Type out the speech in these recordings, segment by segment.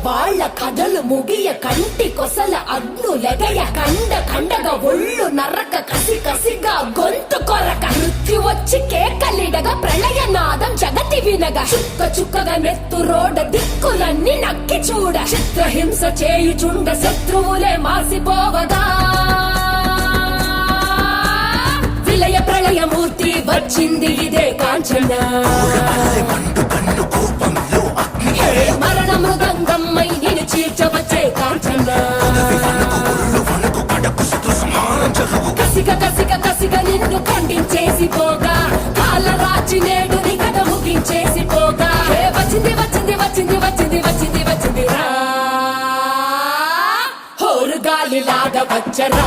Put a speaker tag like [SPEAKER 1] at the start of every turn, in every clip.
[SPEAKER 1] వాళ్ళ కథలు ముగియ కంటి కొసల అగ్నులెగయ కండ కండగా ఒళ్ళు నరక కసి కసిగా గొంతు కొరక మృత్యు వచ్చి కేకలిడగా ప్రళయ నాదం జగతి వినగా చుక్క చుక్కగా నెత్తు రోడ దిక్కులన్నీ నక్కి చూడ చిత్రహింస చేయుచుండ శత్రువులే మాసిపోవగా విలయ ప్రళయమూర్తి వచ్చింది ఇదే కాంచన మరణ మృదంగమ్మై నేను చీల్చవచ్చే కాంచన కసిక కసిక కసిక నిన్ను ఖండించేసి పోగా కాలరాచి నేడు నీ కథ ముగించేసి పోగా వచ్చింది వచ్చింది వచ్చింది వచ్చింది వచ్చింది వచ్చింది రా హోరు గాలిలాగా వచ్చరా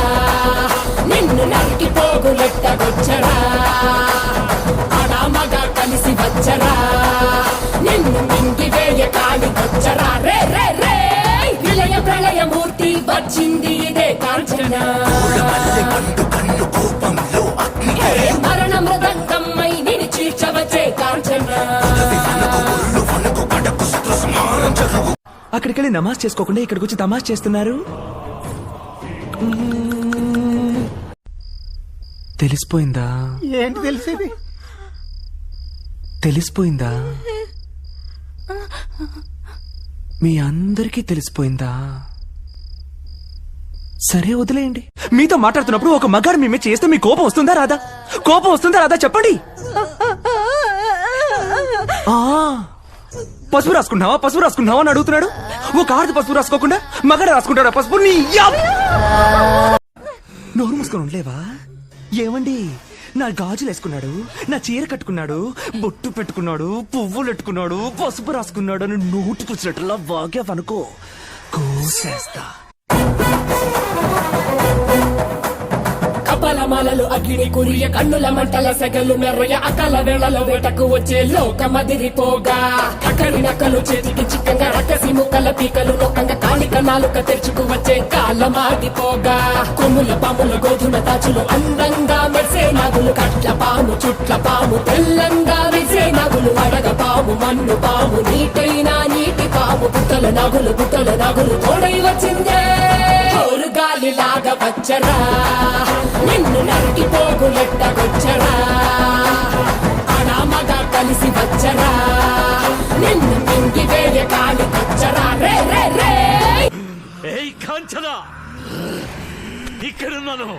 [SPEAKER 1] నిన్ను నరికి పోగులెట్టగొచ్చరా ఆడామగా కలిసి వచ్చరా నిన్ను మింగి వేయ కాలి వచ్చరా రే రే రే విలయ ప్రళయమూర్తి వచ్చింది ఇదే కాంచన మరణ మృదంగమ్మై నేను చీల్చవచ్చే కాంచన
[SPEAKER 2] అక్కడికెళ్ళి నమాజ్ చేసుకోకుండా ఇక్కడికి వచ్చి తమాష్ చేస్తున్నారు. తెలిసిపోయిందా?
[SPEAKER 3] ఏంటి తెలిసేది?
[SPEAKER 2] తెలిసిపోయిందా? మీ అందరికీ తెలిసిపోయిందా? సరే వదిలేయండి. మీతో మాట్లాడుతున్నప్పుడు ఒక మగాడు మీ మీద చేస్తే మీ కోపం వస్తుందా రాదా? కోపం వస్తుందా రాదా చెప్పండి. పసుపు రాసుకుంటున్నావా పసుపు రాసుకుంటున్నావా అని అడుగుతున్నాడు. ఒక ఆడది పసుపు రాసుకోకుండా మగాడు రాసుకుంటాడా పసుపు? నోరు మూసుకొని ఉండలేవా? ఏమండి, నా గాజులు వేసుకున్నాడు, నా చీర కట్టుకున్నాడు, బొట్టు పెట్టుకున్నాడు, పువ్వులు పెట్టుకున్నాడు, పసుపు రాసుకున్నాడు అని నోటుకొచ్చినట్లా వాగావనుకో కోసేస్తా.
[SPEAKER 1] కపాలమాలలు అగ్ని కురియ కన్నుల మంటల సెగలు మెర్రయ అకాల వేళలో వేటకు వచ్చే లోకమదిరిపోగా కకరి నక్కలు చేతికి చిక్కంగా రకసి ముక్కల పీకలు లోకంగా కాళిక నాలుక తెరుచుకు వచ్చే కాలమాదిపోగా కొమ్ముల పాముల గోధుమ తాచులు అందంగా మెరిసే నాగులు కట్ల పాము చుట్ల పాము తెల్లంగా మెరిసే నాగులు అడగ పాము మన్ను పాము నీటైనా నీటి పాము పుట్టల నాగులు తోడై వచ్చిందే గాలిలాగా వచ్చరా నిన్ను నరికి పోగులెట్టగొచ్చరా ఆడామగా కలిసి వచ్చరా నిన్ను మింగి వేయ కాలి వచ్చరా రే రే రే.
[SPEAKER 4] ఏయ్ కాంచనా, ఇక్కడున్నాను,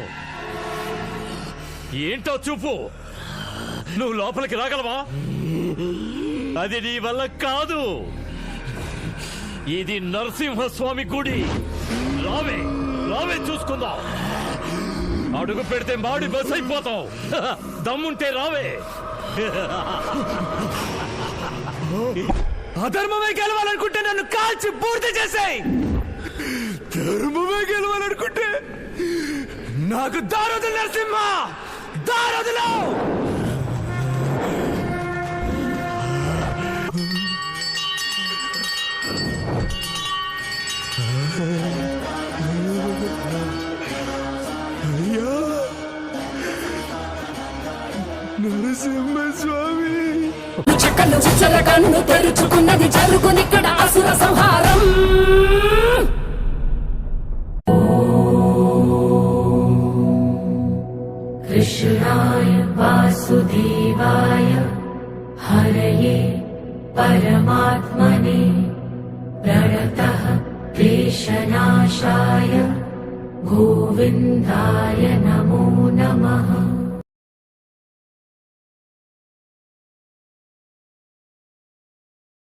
[SPEAKER 4] ఏంటో చూపు. నువ్వు లోపలికి రాగలవా? అది నీ వల్ల కాదు. ఇది నరసింహస్వామి గుడి. రావే రావే చూసుకుందాం. అడుగు పెడితే మాడి బస్ అయిపోతావు. దమ్ముంటే రావే.
[SPEAKER 2] అధర్మమే గెలవాలనుకుంటే నన్ను కాల్చి పూర్తి చేసాయి. ధర్మమే గెలవాలనుకుంటే నాకు దారొదులు నరసింహ, దారొదులు. నరసింహస్వామి
[SPEAKER 1] చక్కలు చిచ్చల కన్ను తెరుచుకున్నది జరుగునిక్కడ అసుర సంహారం. కృష్ణాయ వాసుదేవాయ హరయే పరమాత్మనే ప్రణతః క్లేశనాశాయ గోవిందాయ నమో